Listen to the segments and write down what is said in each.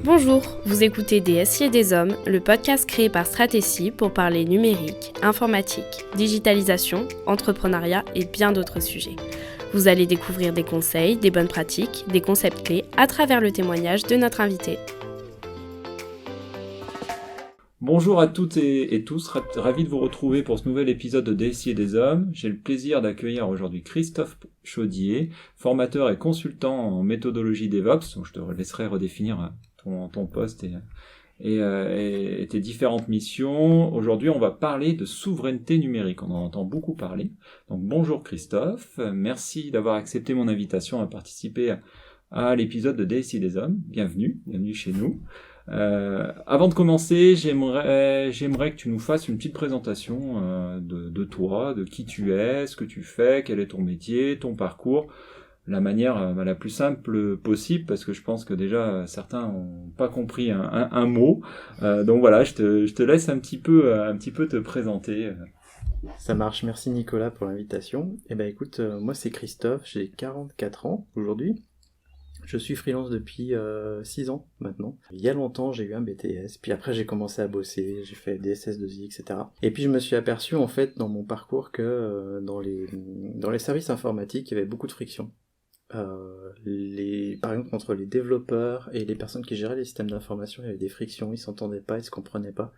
Bonjour, vous écoutez Des SI et des Hommes, le podcast créé par Stratégie pour parler numérique, informatique, digitalisation, entrepreneuriat et bien d'autres sujets. Vous allez découvrir des conseils, des bonnes pratiques, des concepts clés à travers le témoignage de notre invité. Bonjour à toutes et tous, ravi de vous retrouver pour ce nouvel épisode de Des SI et des Hommes. J'ai le plaisir d'accueillir aujourd'hui Christophe Chaudier, formateur et consultant en méthodologie DevOps. Donc je te laisserai redéfinir ton poste et tes différentes missions. Aujourd'hui, on va parler de souveraineté numérique. On en entend beaucoup parler. Donc bonjour Christophe, merci d'avoir accepté mon invitation à participer à l'épisode de Des SI et des Hommes. Bienvenue chez nous. Avant de commencer, j'aimerais que tu nous fasses une petite présentation de toi, de qui tu es, ce que tu fais, quel est ton métier, ton parcours, la manière la plus simple possible, parce que je pense que déjà certains n'ont pas compris un mot. Donc voilà, je te laisse un petit peu te présenter. Ça marche, merci Nicolas pour l'invitation. Eh ben écoute, moi c'est Christophe, j'ai 44 ans aujourd'hui. Je suis freelance depuis 6 ans maintenant. Il y a longtemps, j'ai eu un BTS, puis après j'ai commencé à bosser, j'ai fait des SS2I, etc. Et puis je me suis aperçu en fait dans mon parcours que dans les services informatiques, il y avait beaucoup de friction. Par exemple entre les développeurs et les personnes qui géraient les systèmes d'information, il y avait des frictions, ils s'entendaient pas, ils se comprenaient pas.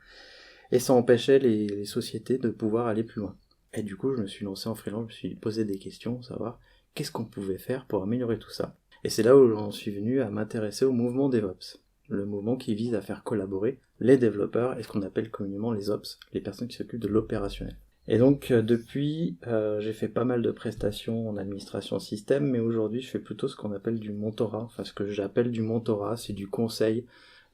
Et ça empêchait les sociétés de pouvoir aller plus loin. Et du coup, je me suis lancé en freelance, je me suis posé des questions, savoir qu'est-ce qu'on pouvait faire pour améliorer tout ça. Et c'est là où j'en suis venu à m'intéresser au mouvement DevOps, le mouvement qui vise à faire collaborer les développeurs et ce qu'on appelle communément les Ops, les personnes qui s'occupent de l'opérationnel. Et donc depuis, j'ai fait pas mal de prestations en administration système, mais aujourd'hui je fais plutôt ce qu'on appelle du mentorat. Enfin, ce que j'appelle du mentorat, c'est du conseil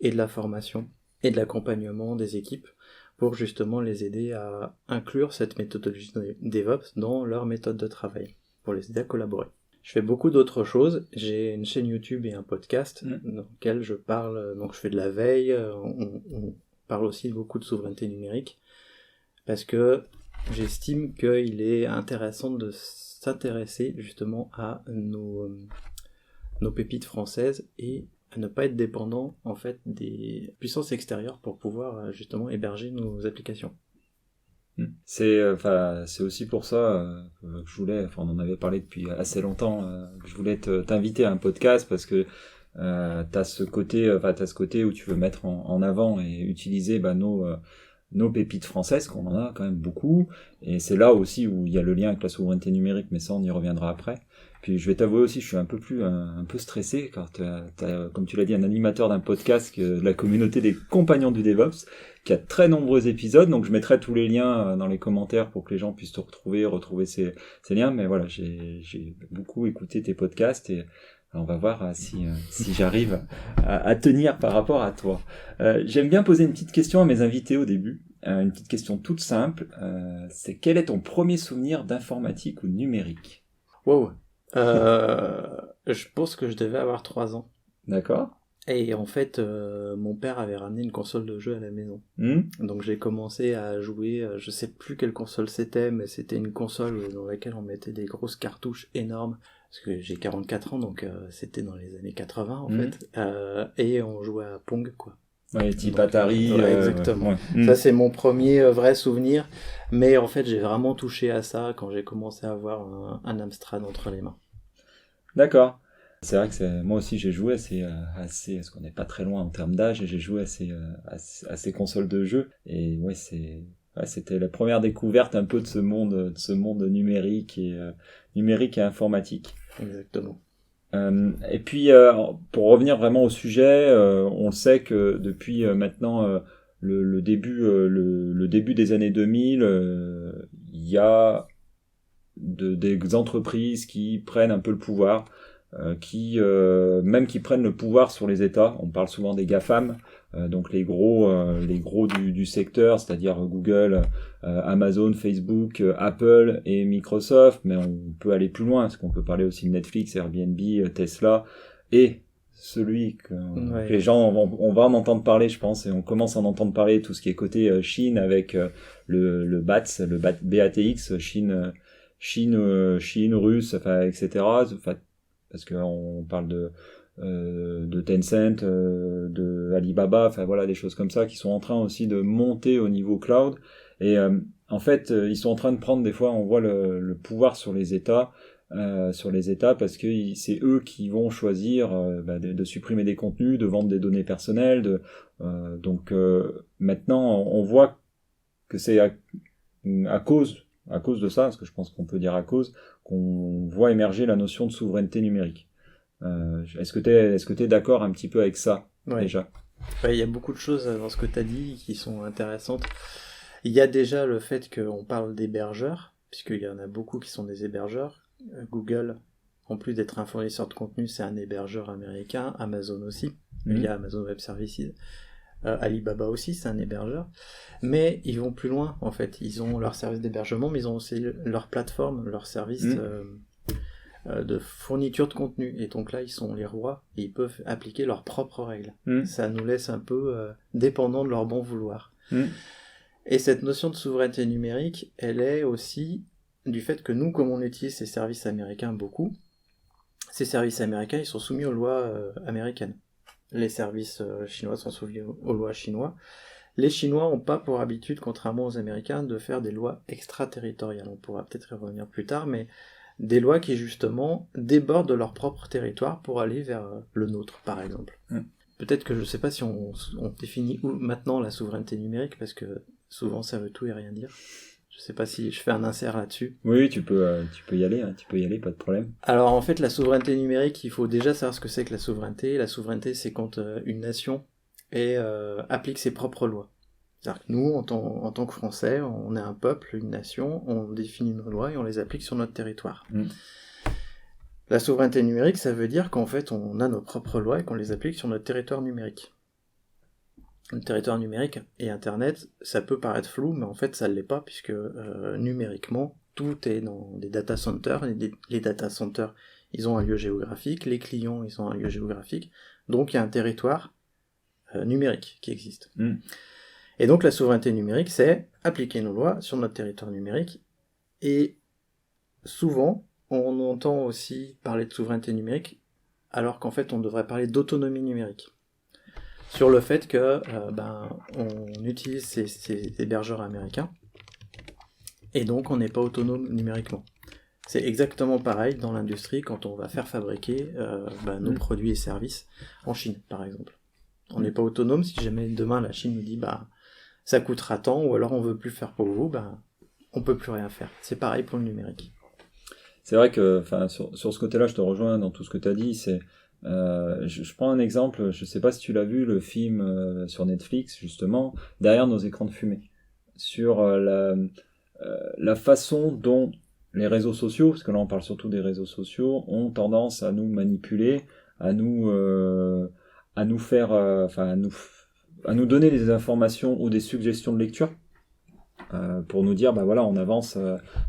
et de la formation et de l'accompagnement des équipes pour justement les aider à inclure cette méthodologie DevOps dans leur méthode de travail, pour les aider à collaborer. Je fais beaucoup d'autres choses, j'ai une chaîne YouTube et un podcast dans lequel je parle, donc je fais de la veille, on parle aussi beaucoup de souveraineté numérique, parce que j'estime qu'il est intéressant de s'intéresser justement à nos pépites françaises et à ne pas être dépendant en fait des puissances extérieures pour pouvoir justement héberger nos applications. C'est aussi pour ça que je voulais, on en avait parlé depuis assez longtemps, que je voulais t'inviter à un podcast parce que t'as ce côté où tu veux mettre en avant et utiliser nos pépites françaises, qu'on en a quand même beaucoup, et c'est là aussi où il y a le lien avec la souveraineté numérique, mais ça on y reviendra après. Puis je vais t'avouer aussi, je suis un peu stressé, car t'as, comme tu l'as dit, un animateur d'un podcast de la communauté des compagnons du DevOps, qui a très nombreux épisodes, donc je mettrai tous les liens dans les commentaires pour que les gens puissent te retrouver ces liens, mais voilà, j'ai beaucoup écouté tes podcasts, et on va voir si j'arrive à tenir par rapport à toi. J'aime bien poser une petite question à mes invités au début, une petite question toute simple, c'est quel est ton premier souvenir d'informatique ou de numérique ? Wow. Je pense que je devais avoir 3 ans. D'accord. Et en fait, mon père avait ramené une console de jeu à la maison. Donc j'ai commencé à jouer, je sais plus quelle console c'était, mais c'était une console dans laquelle on mettait des grosses cartouches énormes. Parce que j'ai 44 ans, donc c'était dans les années 80 en fait. Et on jouait à Pong, quoi. Ouais, type Atari. Ouais, exactement. Ouais. Ça, c'est mon premier vrai souvenir. Mais en fait, j'ai vraiment touché à ça quand j'ai commencé à avoir un Amstrad entre les mains. D'accord. C'est vrai que moi aussi j'ai joué assez, parce qu'on n'est pas très loin en termes d'âge, et j'ai joué à ces consoles de jeux. Et ouais, c'était la première découverte un peu de ce monde numérique et informatique. Exactement. Et puis pour revenir vraiment au sujet, on sait que depuis maintenant le début des années 2000, il y a des entreprises qui prennent un peu le pouvoir, qui prennent le pouvoir sur les États. On parle souvent des GAFAM, donc les gros du secteur, c'est-à-dire Google, Amazon, Facebook, Apple et Microsoft, mais on peut aller plus loin, parce qu'on peut parler aussi de Netflix, Airbnb, Tesla, et celui que les gens on va en entendre parler, je pense, et on commence à en entendre parler, tout ce qui est côté Chine avec le BATX, Chine, russe, etc. Parce qu'on parle de Tencent, de Alibaba, enfin voilà, des choses comme ça qui sont en train aussi de monter au niveau cloud. Et en fait, ils sont en train de prendre des fois, on voit le pouvoir sur les États parce que c'est eux qui vont choisir de supprimer des contenus, de vendre des données personnelles. Donc maintenant, on voit que c'est à cause de ça, parce que je pense qu'on peut dire à cause, qu'on voit émerger la notion de souveraineté numérique. Est-ce que t'es d'accord un petit peu avec ça, déjà ? Il y a beaucoup de choses dans ce que tu as dit qui sont intéressantes. Il y a déjà le fait qu'on parle d'hébergeurs, puisqu'il y en a beaucoup qui sont des hébergeurs. Google, en plus d'être un fournisseur de contenu, c'est un hébergeur américain. Amazon aussi, il y a Amazon Web Services. Alibaba aussi, c'est un hébergeur. Mais ils vont plus loin, en fait. Ils ont leur service d'hébergement, mais ils ont aussi leur plateforme, leur service de fourniture de contenu. Et donc là, ils sont les rois et ils peuvent appliquer leurs propres règles. Ça nous laisse un peu dépendants de leur bon vouloir. Et cette notion de souveraineté numérique, elle est aussi du fait que nous, comme on utilise ces services américains beaucoup, ces services américains, ils sont soumis aux lois américaines. Les services chinois sont soumis aux lois chinoises. Les Chinois n'ont pas pour habitude, contrairement aux Américains, de faire des lois extraterritoriales. On pourra peut-être y revenir plus tard, mais des lois qui, justement, débordent de leur propre territoire pour aller vers le nôtre, par exemple. Peut-être que je ne sais pas si on définit maintenant la souveraineté numérique, parce que souvent ça veut tout et rien dire. Je ne sais pas si je fais un insert là-dessus. Oui, tu peux y aller, pas de problème. Alors en fait, la souveraineté numérique, il faut déjà savoir ce que c'est que la souveraineté. La souveraineté, c'est quand une nation applique ses propres lois. C'est-à-dire que nous, en tant que Français, on est un peuple, une nation, on définit nos lois et on les applique sur notre territoire. La souveraineté numérique, ça veut dire qu'en fait, on a nos propres lois et qu'on les applique sur notre territoire numérique. Le territoire numérique et Internet, ça peut paraître flou, mais en fait, ça ne l'est pas, puisque numériquement, tout est dans des data centers. Les data centers, ils ont un lieu géographique, les clients, ils ont un lieu géographique, donc il y a un territoire numérique qui existe. Et donc la souveraineté numérique, c'est appliquer nos lois sur notre territoire numérique, et souvent, on entend aussi parler de souveraineté numérique, alors qu'en fait on devrait parler d'autonomie numérique. Sur le fait que on utilise ces hébergeurs américains, et donc on n'est pas autonome numériquement. C'est exactement pareil dans l'industrie quand on va faire fabriquer nos produits et services en Chine, par exemple. On n'est pas autonome si jamais demain la Chine nous dit ça coûtera tant, ou alors on veut plus faire pour vous, on peut plus rien faire. C'est pareil pour le numérique. C'est vrai que sur ce côté-là, je te rejoins dans tout ce que tu as dit. Je prends un exemple, je sais pas si tu l'as vu, le film sur Netflix, justement, Derrière nos écrans de fumée, sur la façon dont les réseaux sociaux, parce que là on parle surtout des réseaux sociaux, ont tendance à nous manipuler, à nous faire, à nous donner des informations ou des suggestions de lecture. Pour nous dire on avance,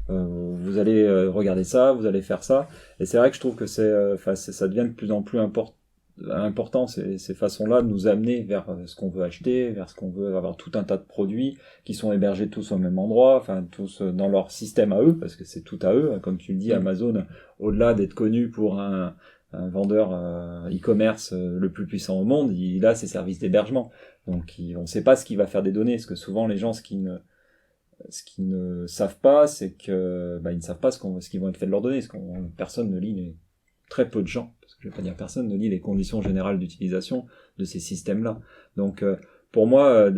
vous allez regarder ça, vous allez faire ça. Et c'est vrai que je trouve que ça devient de plus en plus important ces façons-là de nous amener vers ce qu'on veut acheter, vers ce qu'on veut avoir, tout un tas de produits qui sont hébergés tous au même endroit, tous dans leur système à eux, parce que c'est tout à eux, comme tu le dis. Amazon, au-delà d'être connu pour un vendeur e-commerce le plus puissant au monde, il a ses services d'hébergement. Donc on ne sait pas ce qu'il va faire des données, parce que souvent les gens ce qu'ils ne savent pas, c'est que ils ne savent pas ce qu'ils vont être fait de leurs données. Personne ne lit, très peu de gens, parce que je vais pas dire personne ne lit les conditions générales d'utilisation de ces systèmes-là. Donc pour moi,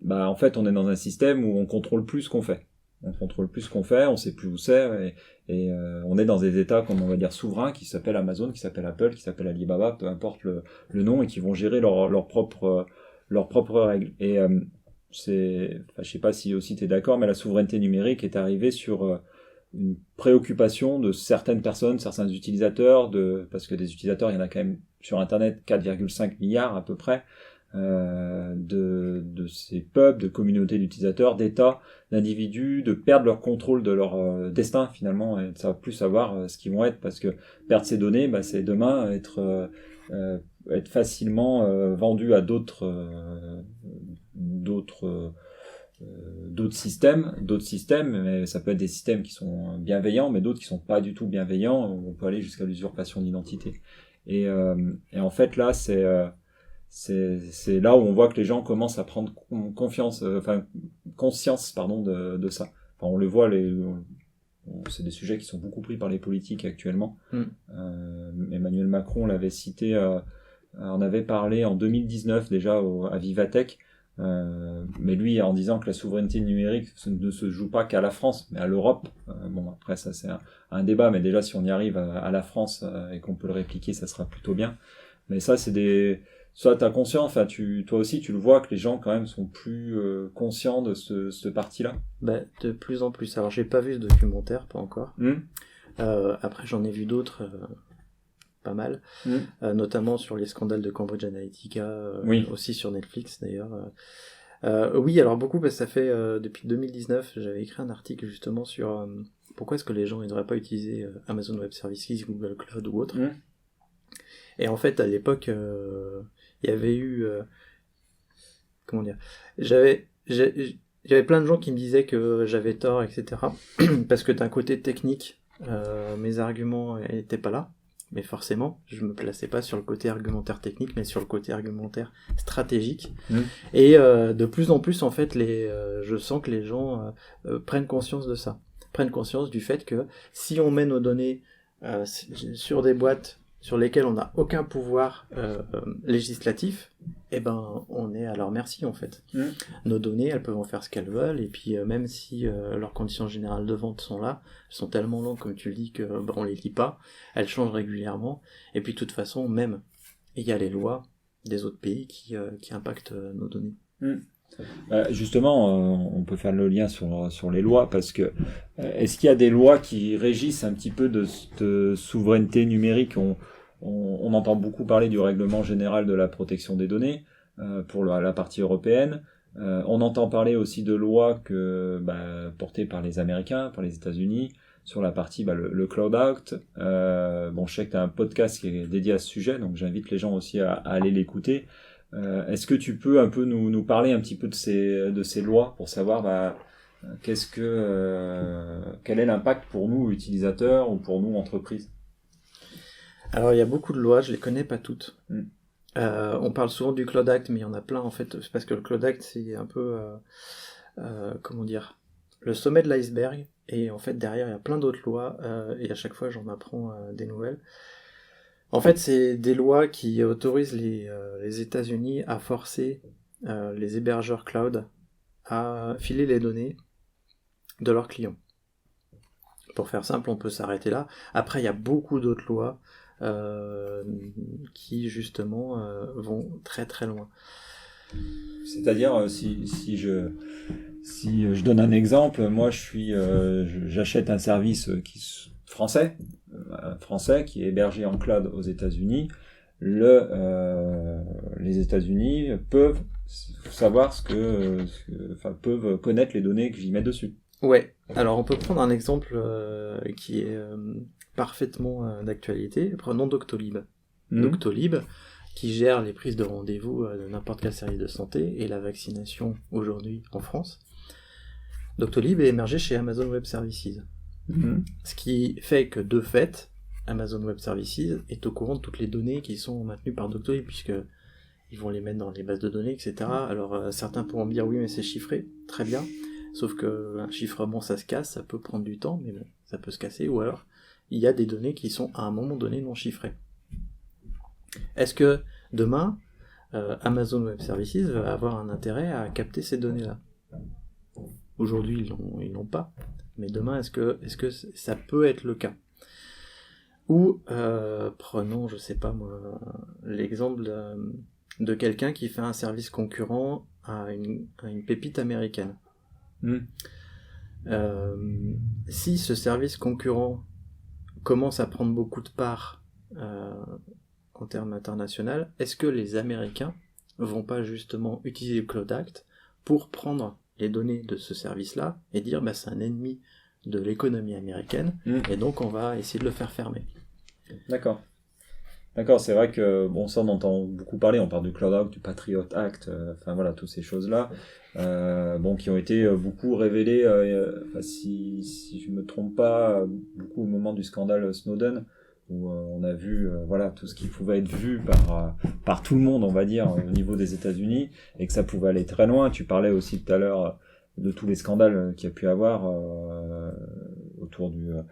en fait, on est dans un système où on contrôle plus ce qu'on fait. On sait plus où c'est, et on est dans des états, comme on va dire, souverains, qui s'appellent Amazon, qui s'appellent Apple, qui s'appellent Alibaba, peu importe le nom, et qui vont gérer leurs propres règles. Et je sais pas si aussi t'es d'accord, mais la souveraineté numérique est arrivée sur une préoccupation de certaines personnes, certains utilisateurs, parce que des utilisateurs, il y en a quand même sur Internet 4,5 milliards à peu près, de ces peuples, de communautés d'utilisateurs, d'États, d'individus, de perdre leur contrôle de leur destin finalement, et de plus savoir ce qu'ils vont être, parce que perdre ces données, c'est demain être facilement vendu à d'autres systèmes, mais ça peut être des systèmes qui sont bienveillants, mais d'autres qui sont pas du tout bienveillants. On peut aller jusqu'à l'usurpation d'identité. Et en fait là, c'est c'est là où on voit que les gens commencent à prendre conscience de ça. Enfin, on le voit, c'est des sujets qui sont beaucoup pris par les politiques actuellement. Emmanuel Macron l'avait cité, on avait parlé en 2019 déjà à Vivatech, mais lui en disant que la souveraineté numérique ne se joue pas qu'à la France, mais à l'Europe. Bon, après ça c'est un débat, mais déjà si on y arrive à la France et qu'on peut le répliquer, ça sera plutôt bien. Mais ça c'est soit t'as conscience, enfin toi aussi tu le vois que les gens quand même sont plus conscients de ce parti-là. De plus en plus. Alors j'ai pas vu ce documentaire, pas encore. Après j'en ai vu d'autres, pas mal, notamment sur les scandales de Cambridge Analytica, aussi sur Netflix d'ailleurs. Oui, alors beaucoup parce que ça fait depuis 2019, j'avais écrit un article justement sur pourquoi est-ce que les gens ne devraient pas utiliser Amazon Web Services, Google Cloud ou autre. Et en fait à l'époque il y avait eu comment dire, j'avais plein de gens qui me disaient que j'avais tort, etc. parce que d'un côté technique mes arguments étaient pas là, mais forcément je me plaçais pas sur le côté argumentaire technique mais sur le côté argumentaire stratégique. Et de plus en plus en fait je sens que les gens prennent conscience de ça, prennent conscience du fait que si on met nos données sur des boîtes sur lesquels on n'a aucun pouvoir législatif, on est à leur merci en fait. Nos données, elles peuvent en faire ce qu'elles veulent, et puis même si leurs conditions générales de vente sont là, elles sont tellement longues comme tu le dis que on les lit pas, elles changent régulièrement, et puis de toute façon même il y a les lois des autres pays qui impactent nos données. Justement, on peut faire le lien sur les lois, parce que est-ce qu'il y a des lois qui régissent un petit peu de souveraineté numérique? On entend beaucoup parler du règlement général de la protection des données pour la partie européenne. On entend parler aussi de lois portées par les Américains, par les États-Unis, sur la partie le Cloud Act. Je sais que tu as un podcast qui est dédié à ce sujet, donc j'invite les gens aussi à aller l'écouter. Est-ce que tu peux un peu nous parler un petit peu de ces lois pour savoir quel est l'impact pour nous utilisateurs ou pour nous entreprises? Alors il y a beaucoup de lois, je les connais pas toutes. On parle souvent du Cloud Act, mais il y en a plein en fait, parce que le Cloud Act c'est un peu le sommet de l'iceberg, et en fait derrière il y a plein d'autres lois, et à chaque fois j'en apprends des nouvelles. En fait c'est des lois qui autorisent les États-Unis à forcer les hébergeurs cloud à filer les données de leurs clients. Pour faire simple, on peut s'arrêter là. Après il y a beaucoup d'autres lois qui justement vont très très loin. C'est-à-dire si je donne un exemple, moi j'achète un service français qui est hébergé en cloud aux États-Unis. Les États-Unis peuvent savoir peuvent connaître les données que j'y mets dessus. Ouais. Alors on peut prendre un exemple qui est parfaitement d'actualité. Prenons Doctolib. Doctolib, qui gère les prises de rendez-vous de n'importe quel service de santé et la vaccination aujourd'hui en France. Doctolib est émergé chez Amazon Web Services. Ce qui fait que, de fait, Amazon Web Services est au courant de toutes les données qui sont maintenues par Doctolib, puisque ils vont les mettre dans les bases de données, etc. Alors certains pourront me dire oui mais c'est chiffré, très bien, sauf que un chiffrement ça se casse, ça peut prendre du temps, mais bon, ça peut se casser, ou alors il y a des données qui sont à un moment donné non chiffrées. Est-ce que demain Amazon Web Services va avoir un intérêt à capter ces données-là? Aujourd'hui ils l'ont pas, mais demain est-ce que ça peut être le cas? Ou prenons, je sais pas moi, l'exemple de quelqu'un qui fait un service concurrent à une pépite américaine. Si ce service concurrent commence à prendre beaucoup de parts en termes internationaux, est-ce que les Américains vont pas justement utiliser le Cloud Act pour prendre les données de ce service-là et dire c'est un ennemi de l'économie américaine, et donc on va essayer de le faire fermer. D'accord, c'est vrai que ça on entend beaucoup parler, on parle du Cloud Act, du Patriot Act, toutes ces choses-là, qui ont été beaucoup révélées, si je me trompe pas, beaucoup au moment du scandale Snowden, où on a vu tout ce qui pouvait être vu par tout le monde, on va dire, au niveau des États-Unis, et que ça pouvait aller très loin. Tu parlais aussi tout à l'heure de tous les scandales qu'il y a pu avoir autour de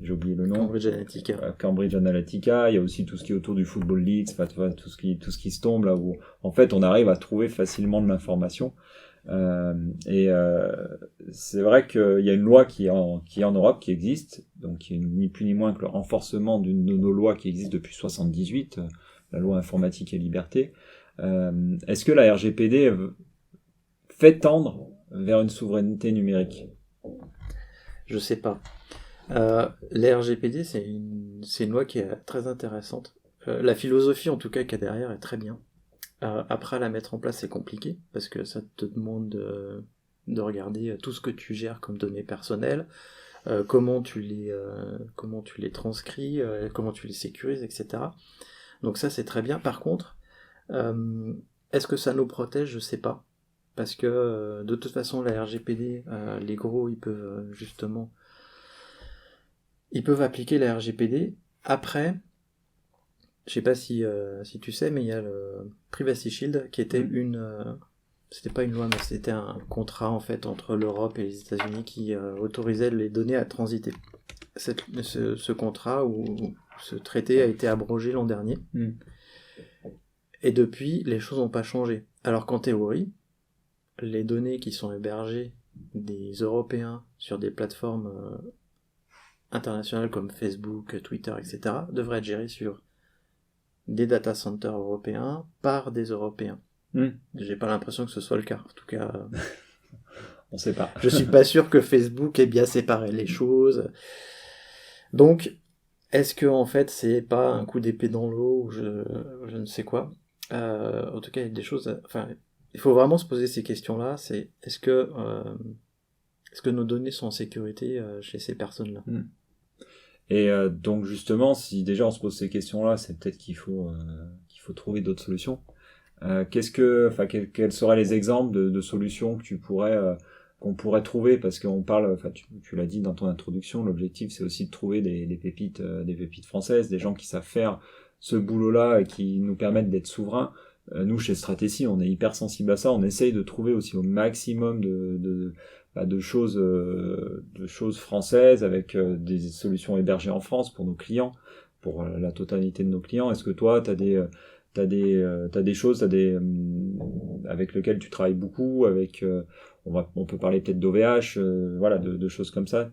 j'ai oublié le nom. Cambridge Analytica. Cambridge Analytica. Il y a aussi tout ce qui est autour du Football Leaks, tout ce qui se tombe là où en fait on arrive à trouver facilement de l'information. C'est vrai qu'il y a une loi qui est en Europe, qui existe, donc qui est ni plus ni moins que le renforcement d'une de nos lois qui existe depuis 78, la loi informatique et liberté. Est-ce que la RGPD fait tendre vers une souveraineté numérique ? Je sais pas. La RGPD, c'est une loi qui est très intéressante. La philosophie, en tout cas, qu'il y a derrière, est très bien. Après, la mettre en place, c'est compliqué, parce que ça te demande de regarder tout ce que tu gères comme données personnelles, comment tu les transcris, comment tu les sécurises, etc. Donc ça, c'est très bien. Par contre, est-ce que ça nous protège ? Je sais pas. Parce que, de toute façon, la RGPD, les gros, ils peuvent appliquer la RGPD. Après, je sais pas si tu sais, mais il y a le Privacy Shield qui était c'était pas une loi, mais c'était un contrat en fait entre l'Europe et les États-Unis qui autorisait les données à transiter. Ce contrat ou ce traité a été abrogé l'an dernier. Et depuis, les choses n'ont pas changé. Alors qu'en théorie, les données qui sont hébergées des Européens sur des plateformes internationales comme Facebook, Twitter, etc. devraient être gérées sur des data centers européens par des Européens. J'ai pas l'impression que ce soit le cas. En tout cas, on sait pas. Je suis pas sûr que Facebook ait bien séparé les choses. Donc, est-ce que en fait c'est pas un coup d'épée dans l'eau ou je ne sais quoi. En tout cas, il y a des choses. Enfin, il faut vraiment se poser ces questions-là. C'est est-ce que nos données sont en sécurité chez ces personnes-là. Et donc justement, si déjà on se pose ces questions-là, c'est peut-être qu'il faut trouver d'autres solutions. Quels seraient les exemples de solutions que qu'on pourrait trouver, parce qu'on parle, tu l'as dit dans ton introduction, l'objectif c'est aussi de trouver des pépites françaises, des gens qui savent faire ce boulot-là et qui nous permettent d'être souverains. Nous chez Stratécie, on est hyper sensible à ça, on essaye de trouver aussi au maximum de choses françaises avec des solutions hébergées en France pour nos clients, pour la totalité de nos clients. Est-ce que toi t'as des choses avec lesquelles tu travailles beaucoup, on peut parler peut-être d'OVH, de choses comme ça.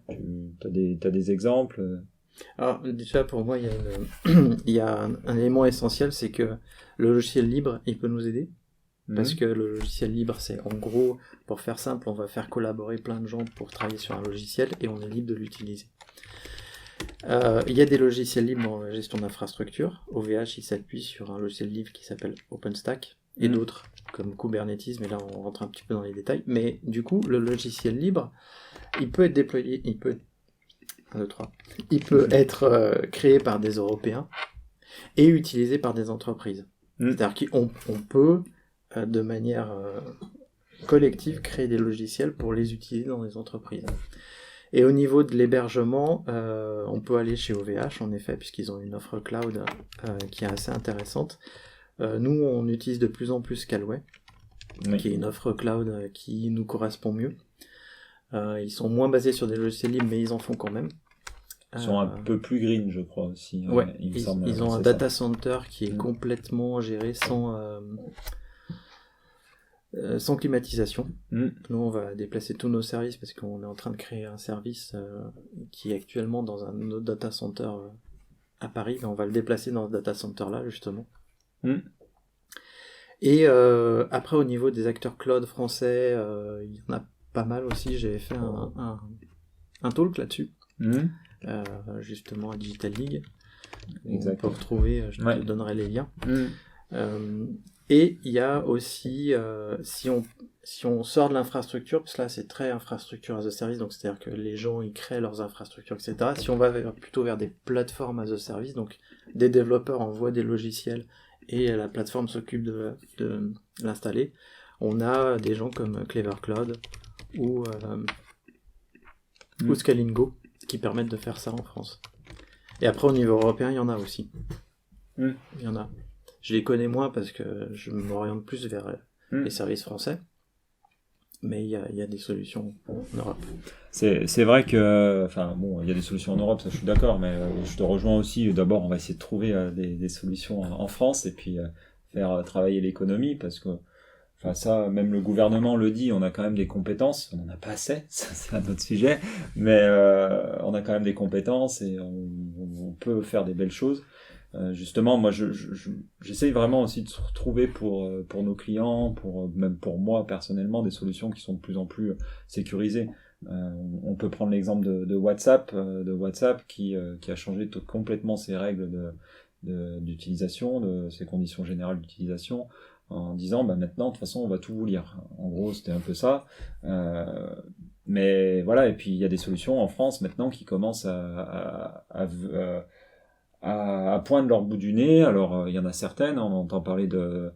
T'as des exemples? Alors déjà pour moi il y a un élément essentiel, c'est que le logiciel libre il peut nous aider. Parce que le logiciel libre, c'est en gros, pour faire simple, on va faire collaborer plein de gens pour travailler sur un logiciel et on est libre de l'utiliser. Il y a des logiciels libres dans la gestion d'infrastructure. OVH, il s'appuie sur un logiciel libre qui s'appelle OpenStack et d'autres, comme Kubernetes, mais là on rentre un petit peu dans les détails. Mais du coup, le logiciel libre, il peut être déployé, il peut être créé par des Européens et utilisé par des entreprises. C'est-à-dire qu'on peut de manière collective créer des logiciels pour les utiliser dans les entreprises. Et au niveau de l'hébergement, on peut aller chez OVH en effet, puisqu'ils ont une offre cloud qui est assez intéressante. Nous, on utilise de plus en plus Scalway, qui est une offre cloud qui nous correspond mieux. Ils sont moins basés sur des logiciels libres, mais ils en font quand même. Ils sont un peu plus green, je crois aussi. Ouais, ils ont un data center qui est complètement géré sans climatisation. Nous, on va déplacer tous nos services parce qu'on est en train de créer un service qui est actuellement dans un autre data center à Paris, mais on va le déplacer dans ce data center là justement. Et après, au niveau des acteurs cloud français, il y en a pas mal aussi. J'avais fait un talk là-dessus, justement à Digital League. On peut retrouver, je te donnerai les liens. Et il y a aussi, si on sort de l'infrastructure, parce que là c'est très infrastructure as a service, donc c'est-à-dire que les gens ils créent leurs infrastructures, etc. Si on va plutôt vers des plateformes as a service, donc des développeurs envoient des logiciels et la plateforme s'occupe de l'installer, on a des gens comme Clever Cloud ou Scalingo qui permettent de faire ça en France. Et après, au niveau européen, il y en a aussi. Il y en a. Je les connais moins parce que je m'oriente plus vers les services français. Mais il y a des solutions en Europe. C'est vrai que, enfin bon, il y a des solutions en Europe, ça je suis d'accord, mais je te rejoins aussi. D'abord, on va essayer de trouver des solutions en France et puis faire travailler l'économie parce que, enfin ça, même le gouvernement le dit, on a quand même des compétences, on n'en a pas assez, ça c'est un autre sujet, mais on a quand même des compétences et on peut faire des belles choses. Justement, moi, j'essaye vraiment aussi de trouver pour nos clients, même pour moi personnellement, des solutions qui sont de plus en plus sécurisées. On peut prendre l'exemple de WhatsApp, qui a changé complètement ses règles d'utilisation, de ses conditions générales d'utilisation, en disant, bah maintenant, de toute façon, on va tout vous lire. En gros, c'était un peu ça. Mais voilà, et puis il y a des solutions en France maintenant qui commencent à poindre leur bout du nez. Alors, il y en a certaines, on entend parler de...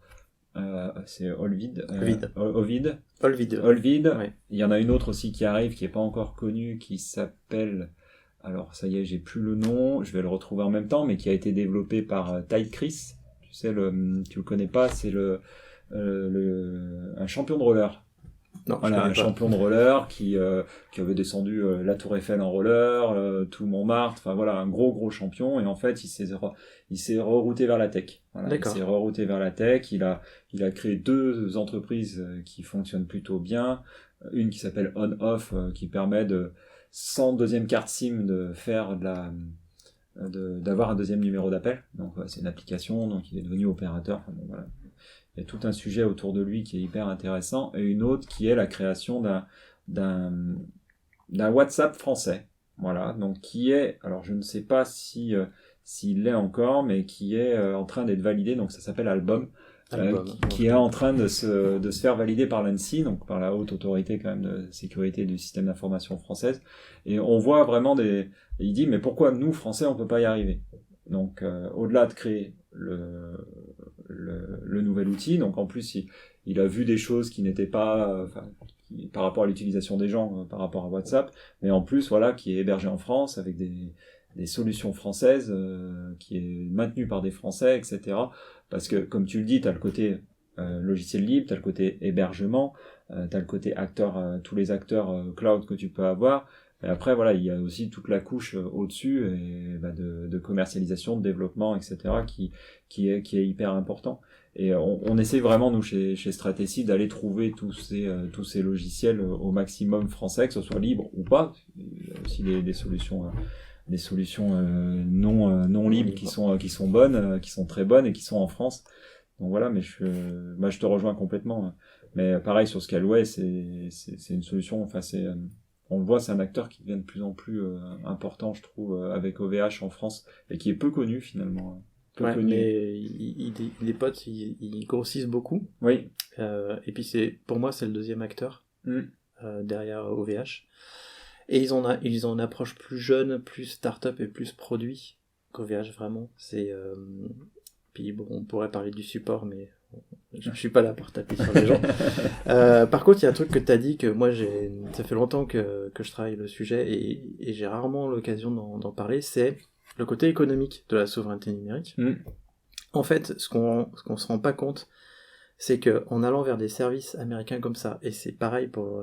c'est Olvid. Olvid. Ouais. Il y en a une autre aussi qui arrive, qui n'est pas encore connue, qui s'appelle... Alors, ça y est, j'ai plus le nom, je vais le retrouver en même temps, mais qui a été développé par Tide Chris. Tu sais, tu le connais pas, c'est un champion de roller. Non, voilà, un champion de roller qui avait descendu la Tour Eiffel en roller, tout Montmartre, enfin voilà, un gros champion, et en fait il s'est rerouté vers la tech. Voilà, il s'est rerouté vers la tech, il a créé 2 entreprises qui fonctionnent plutôt bien, une qui s'appelle On-Off, qui permet sans deuxième carte SIM de faire d'avoir un deuxième numéro d'appel. Donc c'est une application, donc il est devenu opérateur. Enfin, bon, voilà. Il y a tout un sujet autour de lui qui est hyper intéressant, et une autre qui est la création d'un WhatsApp français. Voilà, donc qui est, alors je ne sais pas s'il l'est encore, mais qui est en train d'être validé, donc ça s'appelle Album. Qui est en train de se faire valider par l'ANSSI, donc par la haute autorité quand même de sécurité du système d'information française. Et on voit vraiment il dit, mais pourquoi nous, Français, on peut pas y arriver? Donc, au-delà de créer le nouvel outil, donc en plus, il a vu des choses qui n'étaient pas, par rapport à l'utilisation des gens, par rapport à WhatsApp, mais en plus, voilà, qui est hébergé en France avec des solutions françaises, qui est maintenue par des Français, etc. Parce que, comme tu le dis, tu as le côté logiciel libre, tu as le côté hébergement, tu as le côté tous les acteurs cloud que tu peux avoir. Et après, voilà, il y a aussi toute la couche au-dessus et, de commercialisation, de développement, etc. qui est hyper important. Et on essaie vraiment, nous, chez Stratecy, d'aller trouver tous ces logiciels au maximum français, que ce soit libre ou pas. Il y a aussi des solutions... non libres qui sont bonnes, qui sont très bonnes et qui sont en France. Donc voilà, mais je te rejoins complètement. Mais pareil sur Scaleway, c'est une solution. Enfin, on le voit, c'est un acteur qui devient de plus en plus important, je trouve, avec OVH en France, et qui est peu connu finalement. Connu. Mais les potes, ils grossissent beaucoup. Oui. Et puis pour moi, c'est le deuxième acteur derrière OVH. Et ils ont une approche plus jeune, plus start-up et plus produit qu'OVH, vraiment. Puis bon, on pourrait parler du support, mais je suis pas là pour taper sur les gens. Par contre, il y a un truc que tu as dit, que moi, ça fait longtemps que je travaille le sujet, et j'ai rarement l'occasion d'en parler, c'est le côté économique de la souveraineté numérique. En fait, ce qu'on se rend pas compte, c'est qu'en allant vers des services américains comme ça, et c'est pareil pour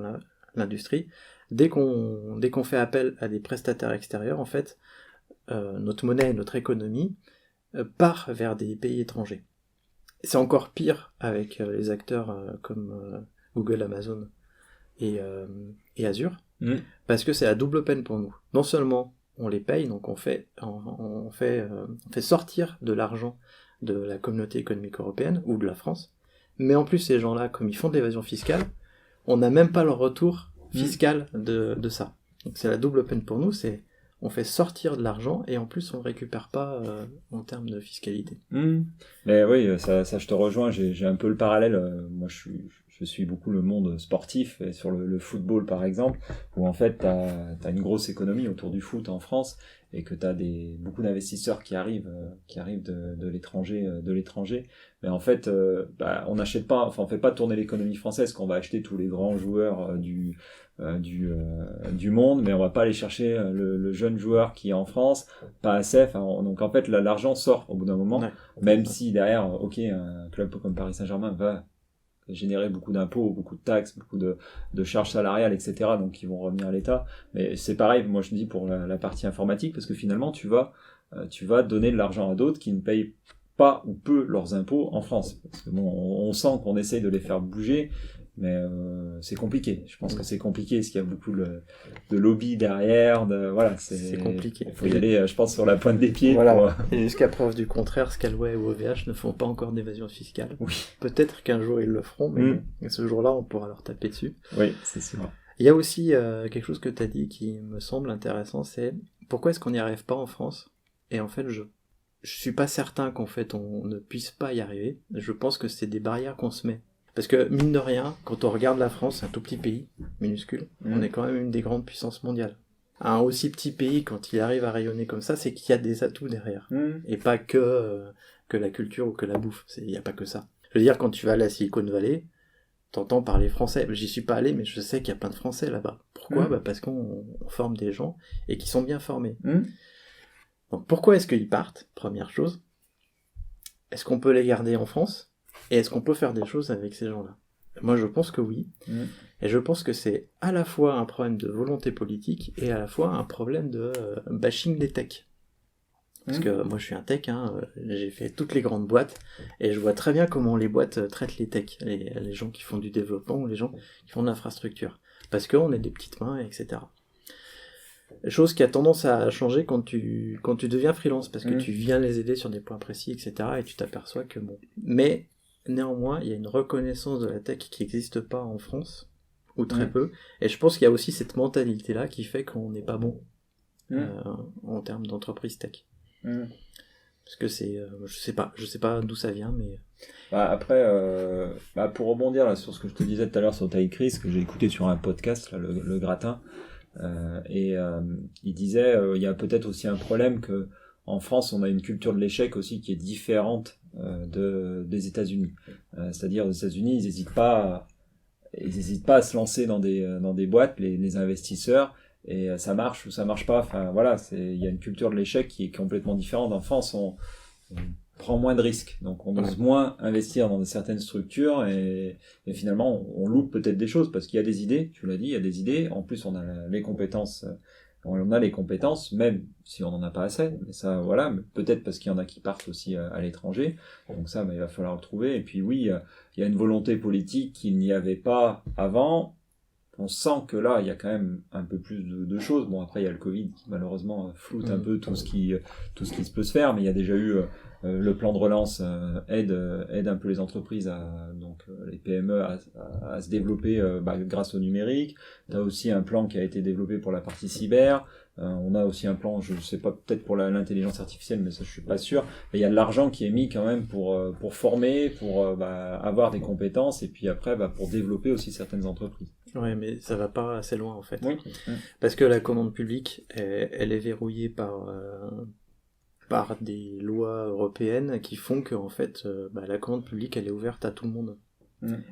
l'industrie, dès qu'on fait appel à des prestataires extérieurs, en fait, notre monnaie et notre économie part vers des pays étrangers. C'est encore pire avec les acteurs comme Google, Amazon et Azure, parce que c'est la double peine pour nous. Non seulement on les paye, donc on fait sortir de l'argent de la communauté économique européenne ou de la France, mais en plus ces gens-là, comme ils font de l'évasion fiscale, on n'a même pas leur retour fiscal de ça. Donc c'est la double peine pour nous, on fait sortir de l'argent et en plus on ne le récupère pas en termes de fiscalité. Mais oui, ça je te rejoins, j'ai un peu le parallèle. Moi je je suis beaucoup le monde sportif, et sur le football par exemple, où en fait t'as une grosse économie autour du foot en France, et que t'as beaucoup d'investisseurs qui arrivent de l'étranger. Mais en fait, on n'achète pas, enfin on fait pas tourner l'économie française, qu'on va acheter tous les grands joueurs du monde, mais on va pas aller chercher le jeune joueur qui est en France, pas assez. Donc en fait, l'argent sort au bout d'un moment, même si derrière, un club comme Paris Saint-Germain va générer beaucoup d'impôts, beaucoup de taxes, beaucoup de charges salariales, etc. Donc qui vont revenir à l'État. Mais c'est pareil, moi je dis pour la partie informatique, parce que finalement tu vas donner de l'argent à d'autres qui ne payent pas ou peu leurs impôts en France. Parce que bon, on sent qu'on essaye de les faire bouger, mais c'est compliqué. Je pense que c'est compliqué, parce qu'il y a beaucoup de lobby derrière. Voilà, c'est compliqué. Il faut y aller, je pense, sur la pointe des pieds. Voilà. Et jusqu'à preuve du contraire, Scalway ou OVH ne font pas encore d'évasion fiscale. Oui. Peut-être qu'un jour ils le feront, mais ce jour-là, on pourra leur taper dessus. Oui, c'est sûr. Il y a aussi quelque chose que tu as dit qui me semble intéressant, c'est pourquoi est-ce qu'on n'y arrive pas en France ? Et en fait, je suis pas certain qu'en fait on ne puisse pas y arriver. Je pense que c'est des barrières qu'on se met. Parce que, mine de rien, quand on regarde la France, c'est un tout petit pays, minuscule, on est quand même une des grandes puissances mondiales. Un aussi petit pays, quand il arrive à rayonner comme ça, c'est qu'il y a des atouts derrière. Et pas que la culture ou que la bouffe. Il n'y a pas que ça. Je veux dire, quand tu vas à la Silicon Valley, t'entends parler français. J'y suis pas allé, mais je sais qu'il y a plein de Français là-bas. Pourquoi ? Parce qu'on forme des gens et qui sont bien formés. Donc pourquoi est-ce qu'ils partent ? Première chose. Est-ce qu'on peut les garder en France ? Et est-ce qu'on peut faire des choses avec ces gens-là ? Moi, je pense que oui. Et je pense que c'est à la fois un problème de volonté politique et à la fois un problème de bashing des techs. Parce que moi, je suis un tech, j'ai fait toutes les grandes boîtes, et je vois très bien comment les boîtes traitent les techs, les gens qui font du développement ou les gens qui font de l'infrastructure. Parce qu'on est des petites mains, etc. Chose qui a tendance à changer quand tu deviens freelance, parce que tu viens les aider sur des points précis, etc. Et tu t'aperçois que bon. Mais néanmoins, il y a une reconnaissance de la tech qui n'existe pas en France, ou très peu. Et je pense qu'il y a aussi cette mentalité-là qui fait qu'on n'est pas bon en termes d'entreprise tech. Parce que c'est, je sais pas d'où ça vient, mais... Après, pour rebondir là, sur ce que je te disais tout à l'heure sur Ty Chris, que j'ai écouté sur un podcast, là, le Gratin, il disait il y a peut-être aussi un problème que en France on a une culture de l'échec aussi qui est différente des États-Unis. C'est-à-dire aux États-Unis ils hésitent pas à se lancer dans des boîtes, les investisseurs, et ça marche ou ça marche pas. Enfin voilà, il y a une culture de l'échec qui est complètement différente. En France on prend moins de risques, donc on ose moins investir dans certaines structures, et finalement on loupe peut-être des choses parce qu'il y a des idées, tu l'as dit, il y a des idées, en plus on a les compétences, même si on n'en a pas assez, mais ça voilà, mais peut-être parce qu'il y en a qui partent aussi à l'étranger, donc ça il va falloir le trouver. Et puis oui, il y a une volonté politique qu'il n'y avait pas avant. On sent que là, il y a quand même un peu plus de choses. Bon, après, il y a le Covid qui, malheureusement, floute un peu tout ce qui se peut se faire, mais il y a déjà eu le plan de relance aide un peu les entreprises, les PME à se développer grâce au numérique. Tu as aussi un plan qui a été développé pour la partie cyber. On a aussi un plan, je ne sais pas, peut-être pour l'intelligence artificielle, mais ça je suis pas sûr. Mais il y a de l'argent qui est mis quand même pour former, pour avoir des compétences, et puis après pour développer aussi certaines entreprises. Ouais, mais ça va pas assez loin en fait. Oui. Parce que la commande publique, elle est verrouillée par des lois européennes qui font que en fait, la commande publique, elle est ouverte à tout le monde.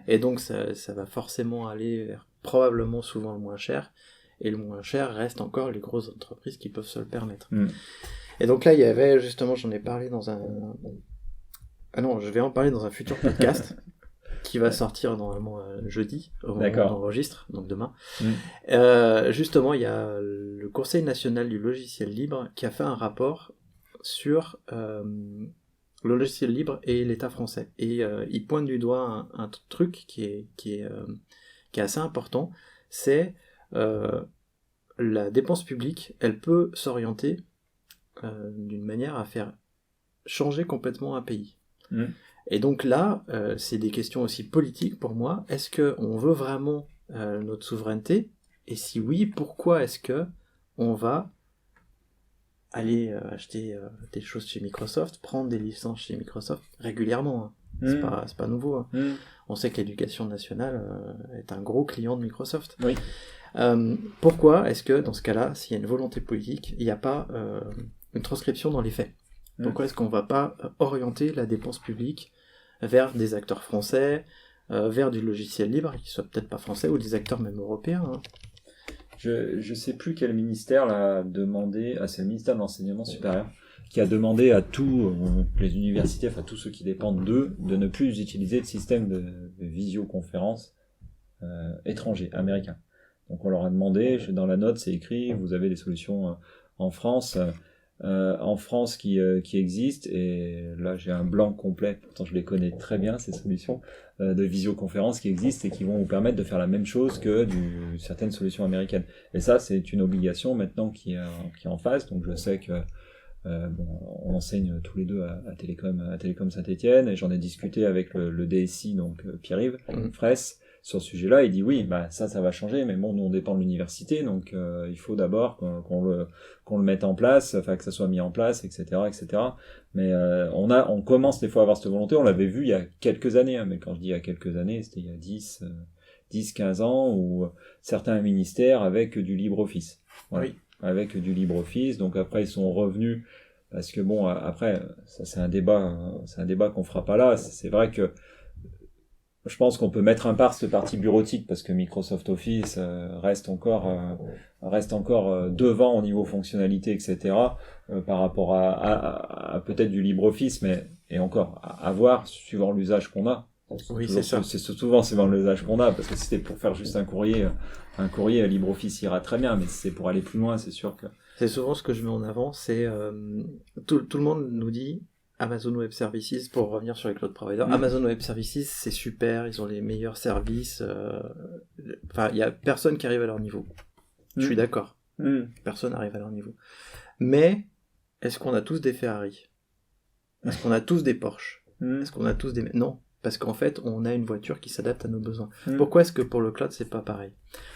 Et donc ça va forcément aller vers probablement souvent le moins cher. Et le moins cher reste encore les grosses entreprises qui peuvent se le permettre. Et donc là, il y avait, justement, j'en ai parlé dans je vais en parler dans un futur podcast qui va sortir normalement jeudi, au moment où on enregistre, donc demain. Justement, il y a le Conseil national du logiciel libre qui a fait un rapport sur le logiciel libre et l'État français. Et il pointe du doigt un truc qui est assez important, c'est la dépense publique, elle peut s'orienter d'une manière à faire changer complètement un pays. Et donc là, c'est des questions aussi politiques pour moi. Est-ce qu'on veut vraiment notre souveraineté ? Et si oui, pourquoi est-ce qu'on va aller acheter des choses chez Microsoft, prendre des licences chez Microsoft régulièrement, C'est pas nouveau. Hein. On sait que l'éducation nationale est un gros client de Microsoft. Oui. Pourquoi est-ce que, dans ce cas-là, s'il y a une volonté politique, il n'y a pas une transcription dans les faits? Pourquoi est-ce qu'on ne va pas orienter la dépense publique vers des acteurs français, vers du logiciel libre, qui soit peut-être pas français, ou des acteurs même européens, hein? Je sais plus quel ministère l'a demandé, c'est le ministère de l'enseignement supérieur, qui a demandé à tous les universités, enfin tous ceux qui dépendent d'eux, de ne plus utiliser de système de visioconférence étranger, américain. Donc on leur a demandé, dans la note c'est écrit, vous avez des solutions en France qui existent, et là j'ai un blanc complet, pourtant je les connais très bien ces solutions de visioconférence qui existent et qui vont vous permettre de faire la même chose que certaines solutions américaines. Et ça c'est une obligation maintenant qui est en face, donc je sais que on enseigne tous les deux à Télécom Saint-Étienne, et j'en ai discuté avec le DSI, donc Pierre-Yves Fraisse, sur ce sujet-là. Il dit oui, ça va changer, mais bon, nous on dépend de l'université, donc il faut d'abord qu'on le mette en place, enfin que ça soit mis en place, etc., etc. Mais on commence des fois à avoir cette volonté. On l'avait vu il y a quelques années, hein, mais quand je dis il y a quelques années, c'était il y a 10-15 ans, où certains ministères avec du LibreOffice. Voilà. Oui. Avec du LibreOffice, donc après ils sont revenus, parce que bon, après, ça c'est un débat qu'on fera pas là. C'est vrai que je pense qu'on peut mettre à part cette partie bureautique, parce que Microsoft Office reste encore devant au niveau fonctionnalité, etc., par rapport à peut-être du LibreOffice, et encore, à voir, suivant l'usage qu'on a. Oui, c'est ça. C'est souvent dans l'usage qu'on a, parce que si c'était pour faire juste un courrier LibreOffice ira très bien, mais si c'est pour aller plus loin, c'est sûr que... C'est souvent ce que je mets en avant, c'est tout le monde nous dit Amazon Web Services, pour revenir sur les cloud providers. Amazon Web Services, c'est super, ils ont les meilleurs services. Enfin, il y a personne qui arrive à leur niveau. Je suis d'accord. Personne n'arrive à leur niveau. Mais est-ce qu'on a tous des Ferrari? Est-ce qu'on a tous des Porsche? Est-ce qu'on a tous des... Non. Parce qu'en fait, on a une voiture qui s'adapte à nos besoins. Pourquoi est-ce que pour le cloud, c'est pas pareil?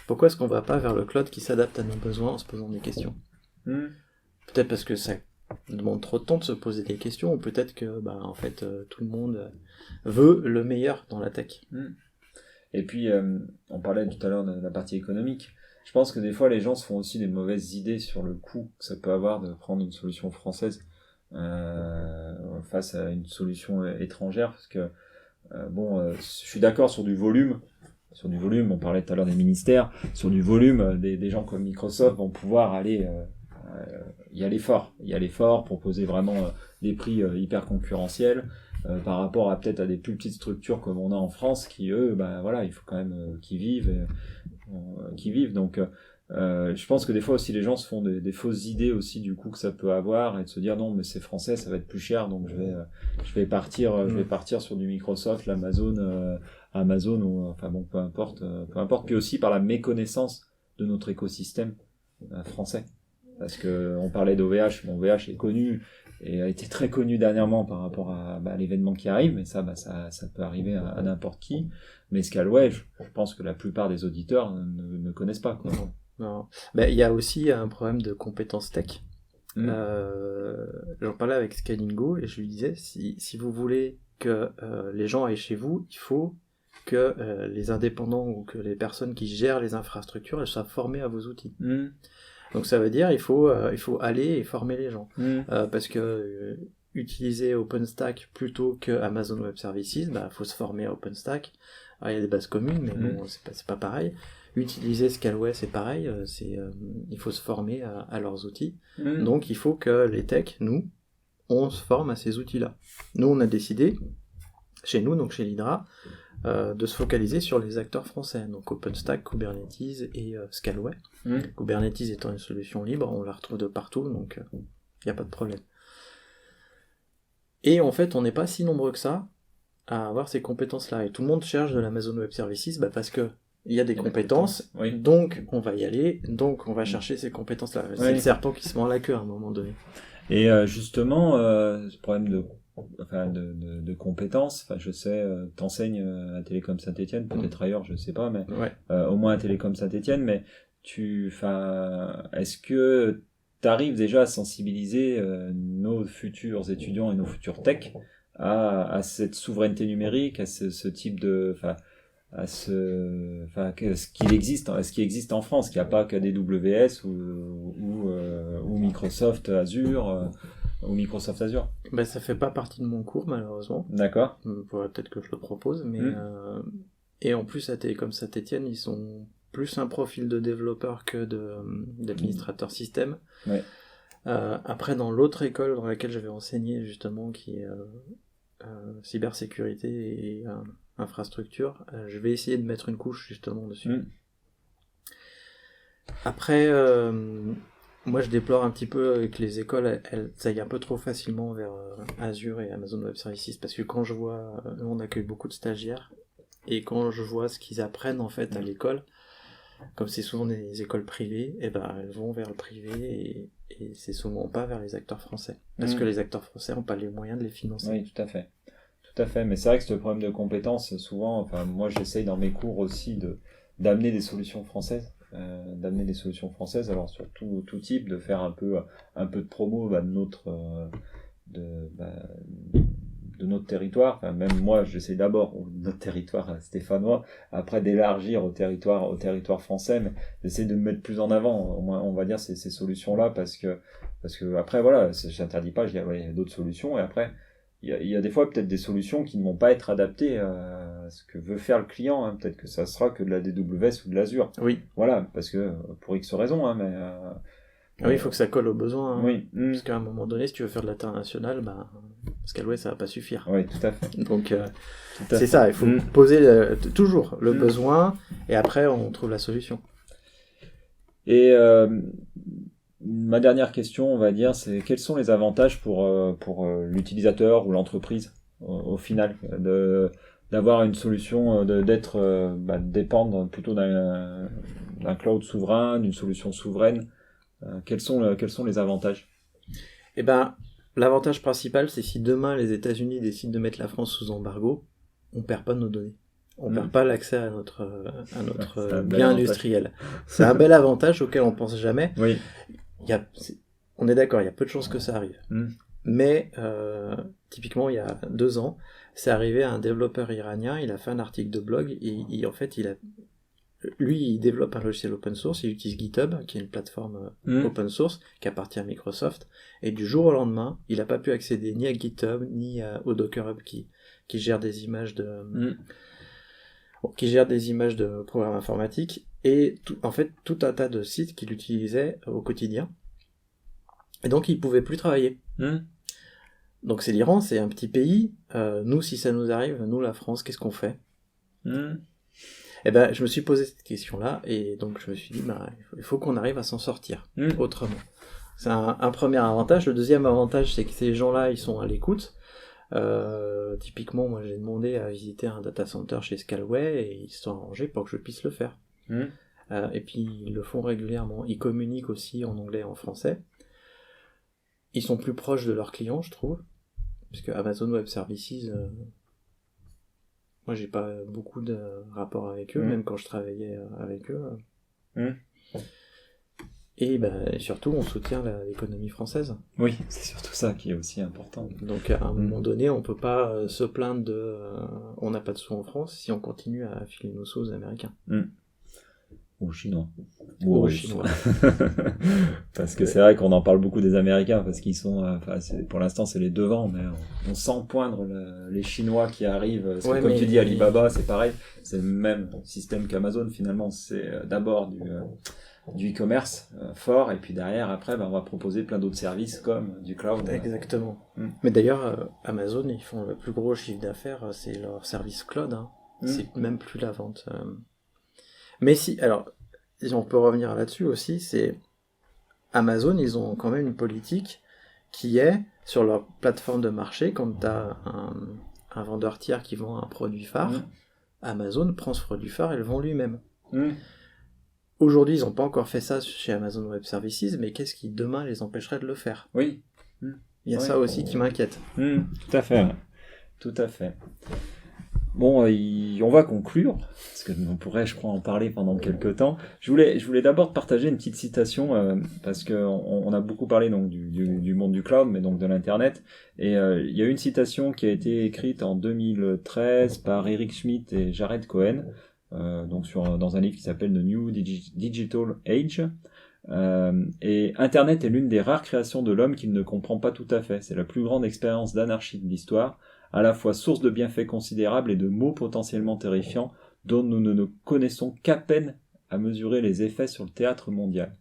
Pourquoi est-ce qu'on va pas vers le cloud qui s'adapte à nos besoins en se posant des questions? Peut-être parce que ça demande trop de temps de se poser des questions, ou peut-être que, en fait, tout le monde veut le meilleur dans la tech. Et puis, on parlait tout à l'heure de la partie économique. Je pense que des fois, les gens se font aussi des mauvaises idées sur le coût que ça peut avoir de prendre une solution française face à une solution étrangère, parce que je suis d'accord sur du volume, on parlait tout à l'heure des ministères, sur du volume, des gens comme Microsoft vont pouvoir aller y aller fort, proposer vraiment des prix hyper concurrentiels par rapport à peut-être à des plus petites structures comme on a en France qui eux, il faut quand même qu'ils vivent, donc je pense que des fois aussi les gens se font des fausses idées aussi du coup que ça peut avoir, et de se dire non mais c'est français, ça va être plus cher, donc je vais partir sur du Microsoft, l'Amazon ou peu importe, puis aussi par la méconnaissance de notre écosystème français, parce que on parlait d'OVH, OVH est connu et a été très connu dernièrement par rapport à l'événement qui arrive, mais ça peut arriver à n'importe qui, mais Scalway, je pense que la plupart des auditeurs ne connaissent pas, quoi. Non. Il y a aussi un problème de compétences tech. J'en parlais avec Scalingo et je lui disais, si vous voulez que les gens aillent chez vous, il faut que les indépendants ou que les personnes qui gèrent les infrastructures, elles soient formées à vos outils. Donc ça veut dire il faut aller et former les gens. Parce que utiliser OpenStack plutôt que Amazon Web Services, faut se former à OpenStack. Alors, il y a des bases communes, mais bon, c'est pas pareil. Utiliser Scalway, c'est pareil, il faut se former à leurs outils. Donc il faut que les techs, nous, on se forme à ces outils-là. Nous, on a décidé, chez nous, donc chez l'Hydra, de se focaliser sur les acteurs français, donc OpenStack, Kubernetes et Scalway. Kubernetes étant une solution libre, on la retrouve de partout, donc il n'y a pas de problème. Et en fait, on n'est pas si nombreux que ça à avoir ces compétences-là, et tout le monde cherche de l'Amazon Web Services, parce que il y a des compétences, donc on va y aller, donc on va chercher ces compétences-là. C'est le serpent qui se mord la queue à un moment donné. Et justement, ce problème de compétences, je sais, t'enseignes à Télécom Saint-Étienne, peut-être ailleurs, je sais pas, mais au moins à Télécom Saint-Étienne, mais est-ce que t'arrives déjà à sensibiliser nos futurs étudiants et nos futurs techs à cette souveraineté numérique, à ce type de, ce qu'il existe, ce qui existe en France, qu'il n'y a pas qu'AWS ou Microsoft Azure ou Microsoft Azure. Ben, ça fait pas partie de mon cours, malheureusement. D'accord. Faudrait peut-être que je le propose, mais et en plus à Télécom Saint-Étienne, ils sont plus un profil de développeur que d'administrateur système. Ouais. Après, dans l'autre école dans laquelle j'avais enseigné justement, qui est cybersécurité et infrastructure, je vais essayer de mettre une couche justement dessus. Après, moi je déplore un petit peu que les écoles elles aillent un peu trop facilement vers Azure et Amazon Web Services, parce que quand je vois, nous on accueille beaucoup de stagiaires, et quand je vois ce qu'ils apprennent en fait à l'école, comme c'est souvent des écoles privées, et ben elles vont vers le privé et c'est souvent pas vers les acteurs français, parce que les acteurs français n'ont pas les moyens de les financer. Oui, tout à fait. Tout à fait, mais c'est vrai que ce problème de compétences, souvent, enfin moi j'essaye dans mes cours aussi d'amener des solutions françaises. Alors sur tout type, de faire un peu de promo de notre territoire. Enfin, même moi j'essaie d'abord notre territoire stéphanois, après d'élargir au territoire français, mais j'essaie de me mettre plus en avant, au moins on va dire ces solutions là, parce que après voilà, j'interdis pas, je dis ouais, il y a d'autres solutions, et après il y a des fois peut-être des solutions qui ne vont pas être adaptées à ce que veut faire le client, hein. Peut-être que ça sera que de la AWS ou de l'Azure. Oui. Voilà, parce que pour X raisons, hein, mais oui, il faut que ça colle aux besoins. Hein. Oui. Parce qu'à un moment donné, si tu veux faire de l'international, Scaleway, ça va pas suffire. Oui, tout à fait. Donc, c'est ça, il faut poser toujours le besoin, et après, on trouve la solution. Et ma dernière question, on va dire, c'est quels sont les avantages pour l'utilisateur ou l'entreprise, au final, d'avoir une solution, d'être dépendre plutôt d'un cloud souverain, d'une solution souveraine. Quels sont les avantages ? Eh ben, l'avantage principal, c'est si demain les États-Unis décident de mettre la France sous embargo, on perd pas nos données. On perd pas l'accès à notre bien industriel. C'est un bel avantage auquel on pense jamais. Oui. On est d'accord, il y a peu de chances que ça arrive. Mais typiquement, il y a 2 ans, c'est arrivé à un développeur iranien. Il a fait un article de blog et en fait, il développe un logiciel open source, il utilise GitHub, qui est une plateforme open source, qui appartient à Microsoft, et du jour au lendemain, il n'a pas pu accéder ni à GitHub, ni au Docker Hub, qui gère des images de programmes informatiques, et tout un tas de sites qu'il utilisait au quotidien, et donc il pouvait plus travailler. Donc c'est l'Iran, c'est un petit pays, nous si ça nous arrive, nous la France, qu'est-ce qu'on fait ? Eh ben, je me suis posé cette question-là, et donc je me suis dit, il faut qu'on arrive à s'en sortir autrement. C'est un premier avantage. Le deuxième avantage, c'est que ces gens-là, ils sont à l'écoute. Typiquement, moi, j'ai demandé à visiter un data center chez Scaleway, et ils se sont arrangés pour que je puisse le faire. Et puis, ils le font régulièrement. Ils communiquent aussi en anglais et en français. Ils sont plus proches de leurs clients, je trouve, puisque Amazon Web Services... moi, j'ai pas beaucoup de rapports avec eux, même quand je travaillais avec eux. Et surtout, on soutient l'économie française. Oui, c'est surtout ça qui est aussi important. Donc, à un moment donné, on peut pas se plaindre on n'a pas de sous en France si on continue à filer nos sous aux Américains. Ou aux Chinois. Ou aux Chinois. Parce que c'est vrai qu'on en parle beaucoup des Américains, parce qu'ils sont, pour l'instant, c'est les devants, mais on sent poindre les Chinois qui arrivent. Comme tu dis, Alibaba, c'est pareil. C'est le même système qu'Amazon, finalement. C'est d'abord du e-commerce fort, et puis derrière, après, on va proposer plein d'autres services comme du cloud. Exactement. Mais d'ailleurs, Amazon, ils font le plus gros chiffre d'affaires, c'est leur service cloud. Hein. C'est même plus la vente. Mais si on peut revenir là-dessus aussi, c'est Amazon, ils ont quand même une politique qui est, sur leur plateforme de marché, quand tu as un vendeur tiers qui vend un produit phare, Amazon prend ce produit phare et le vend lui-même. Aujourd'hui, ils n'ont pas encore fait ça chez Amazon Web Services, mais qu'est-ce qui demain les empêcherait de le faire ? Oui. Il y a ça aussi qui m'inquiète. Tout à fait. Tout à fait. Bon, on va conclure, parce que on pourrait, je crois, en parler pendant quelques temps. Je voulais d'abord partager une petite citation, parce que on a beaucoup parlé donc du monde du cloud, mais donc de l'internet. Et il y a une citation qui a été écrite en 2013 par Eric Schmidt et Jared Cohen, donc dans un livre qui s'appelle The New Digital Age. Et Internet est l'une des rares créations de l'homme qu'il ne comprend pas tout à fait. C'est la plus grande expérience d'anarchie de l'histoire, à la fois source de bienfaits considérables et de maux potentiellement terrifiants dont nous ne connaissons qu'à peine à mesurer les effets sur le théâtre mondial.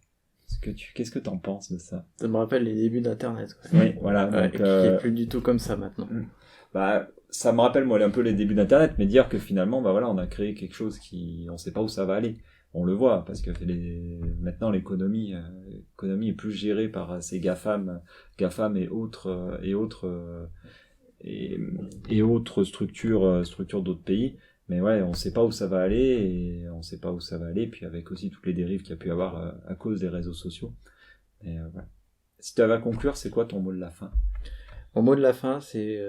Qu'est-ce que t'en penses de ça? Ça me rappelle les débuts d'Internet. Oui, voilà. Donc, qui est plus du tout comme ça maintenant. Bah, ça me rappelle moi un peu les débuts d'Internet, mais dire que finalement, bah voilà, on a créé quelque chose on sait pas où ça va aller. On le voit parce que maintenant l'économie est plus gérée par ces GAFAM et autres structures d'autres pays. Mais ouais, on sait pas où ça va aller puis avec aussi toutes les dérives qu'il y a pu avoir à cause des réseaux sociaux. Et voilà. Si tu avais à conclure, c'est quoi ton mot de la fin? Mon mot de la fin, c'est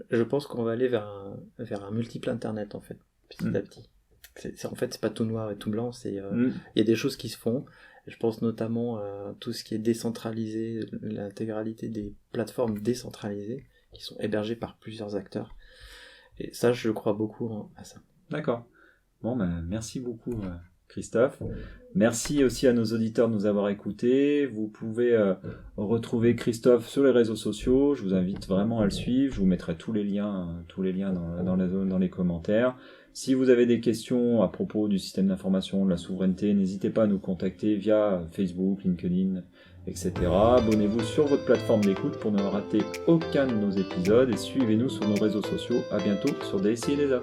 je pense qu'on va aller vers un multiple internet en fait, petit à petit. En fait, c'est pas tout noir et tout blanc, il y a des choses qui se font. Je pense notamment à tout ce qui est décentralisé, l'intégralité des plateformes décentralisées qui sont hébergées par plusieurs acteurs. Et ça, je crois beaucoup à ça. D'accord. Bon, merci beaucoup, Christophe. Merci aussi à nos auditeurs de nous avoir écoutés. Vous pouvez retrouver Christophe sur les réseaux sociaux. Je vous invite vraiment à le suivre. Je vous mettrai tous les liens dans les commentaires. Si vous avez des questions à propos du système d'information, de la souveraineté, n'hésitez pas à nous contacter via Facebook, LinkedIn, etc. Abonnez-vous sur votre plateforme d'écoute pour ne rater aucun de nos épisodes et suivez-nous sur nos réseaux sociaux. À bientôt sur Des Si et des Hommes.